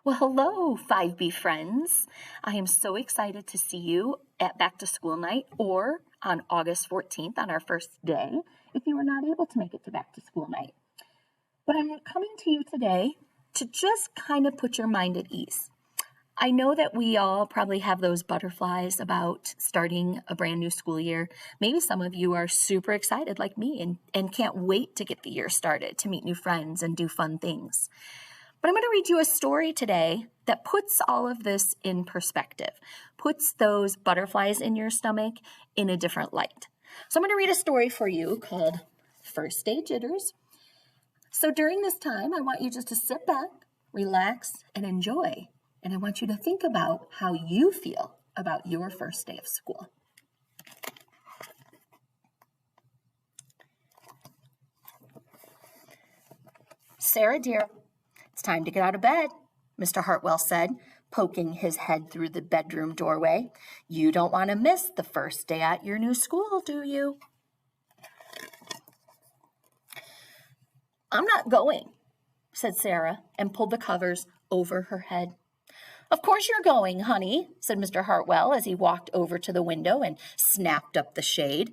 Well, hello, 5B friends. I am so excited to see you at Back to School Night or on August 14th on our first day if you were not able to make it to Back to School Night. But I'm coming to you today to just kind of put your mind at ease. I know that we all probably have those butterflies about starting a brand new school year. Maybe some of you are super excited like me and can't wait to get the year started, to meet new friends and do fun things. But I'm going to read you a story today that puts all of this in perspective, puts those butterflies in your stomach in a different light. So I'm going to read a story for you called First Day Jitters. So during this time, I want you just to sit back, relax, and enjoy. And I want you to think about how you feel about your first day of school. Sarah, dear, it's time to get out of bed, Mr. Hartwell said, poking his head through the bedroom doorway. You don't want to miss the first day at your new school, do you? I'm not going, said Sarah, and pulled the covers over her head. Of course you're going, honey, said Mr. Hartwell as he walked over to the window and snapped up the shade.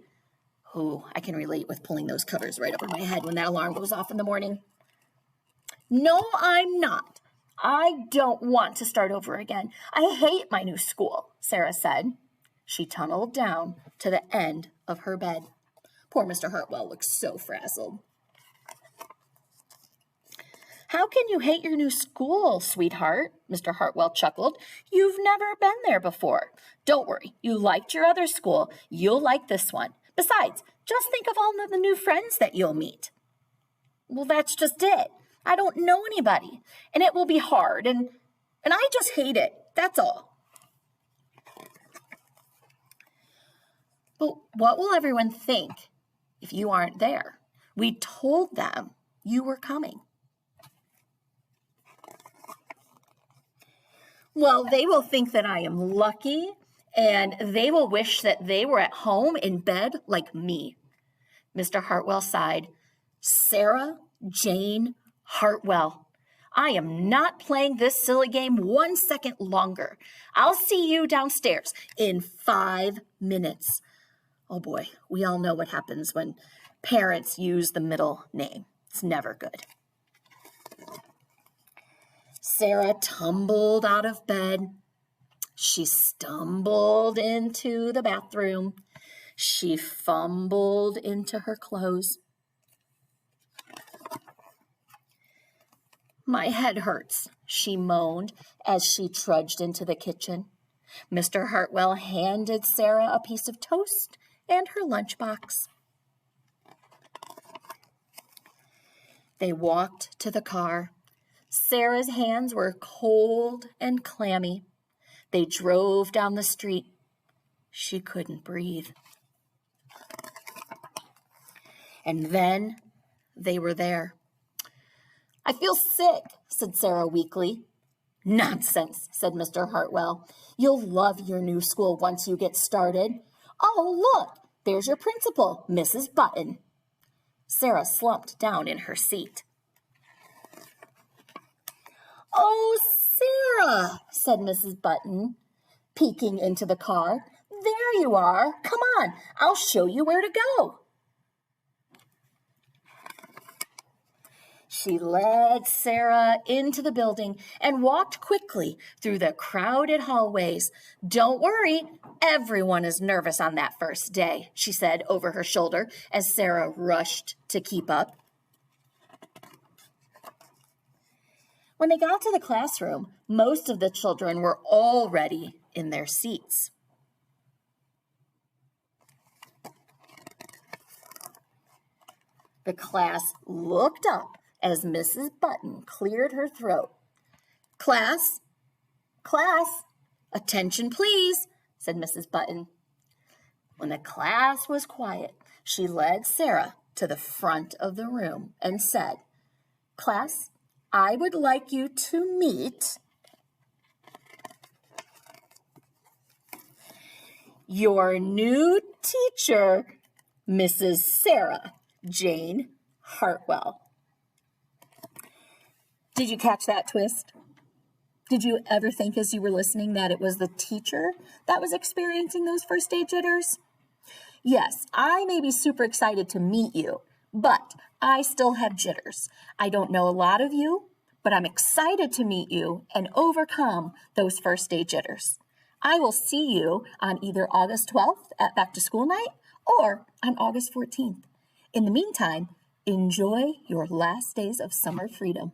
Oh, I can relate with pulling those covers right over my head when that alarm goes off in the morning. No, I'm not. I don't want to start over again. I hate my new school, Sarah said. She tunneled down to the end of her bed. Poor Mr. Hartwell looked so frazzled. How can you hate your new school, sweetheart? Mr. Hartwell chuckled. You've never been there before. Don't worry. You liked your other school. You'll like this one. Besides, just think of all of the new friends that you'll meet. Well, that's just it. I don't know anybody, and it will be hard, and I just hate it. That's all. But what will everyone think if you aren't there? We told them you were coming. Well, they will think that I am lucky, and they will wish that they were at home in bed like me. Mr. Hartwell sighed. Sarah Jane Hartwell, I am not playing this silly game 1 second longer. I'll see you downstairs in 5 minutes. Oh boy, we all know what happens when parents use the middle name. It's never good. Sarah tumbled out of bed. She stumbled into the bathroom. She fumbled into her clothes. My head hurts, she moaned as she trudged into the kitchen. Mr. Hartwell handed Sarah a piece of toast and her lunchbox. They walked to the car. Sarah's hands were cold and clammy. They drove down the street. She couldn't breathe. And then they were there. I feel sick, said Sarah weakly. Nonsense, said Mr. Hartwell. You'll love your new school once you get started. Oh, look, there's your principal, Mrs. Button. Sarah slumped down in her seat. Oh, Sarah, said Mrs. Button, peeking into the car. There you are. Come on, I'll show you where to go. She led Sarah into the building and walked quickly through the crowded hallways. Don't worry, everyone is nervous on that first day, she said over her shoulder as Sarah rushed to keep up. When they got to the classroom, most of the children were already in their seats. The class looked up as Mrs. Button cleared her throat. Class, attention please, said Mrs. Button. When the class was quiet, she led Sarah to the front of the room and said, Class, I would like you to meet your new teacher, Mrs. Sarah Jane Hartwell. Did you catch that twist? Did you ever think as you were listening that it was the teacher that was experiencing those first day jitters? Yes, I may be super excited to meet you, but I still have jitters. I don't know a lot of you, but I'm excited to meet you and overcome those first day jitters. I will see you on either August 12th at Back to School Night or on August 14th. In the meantime, enjoy your last days of summer freedom.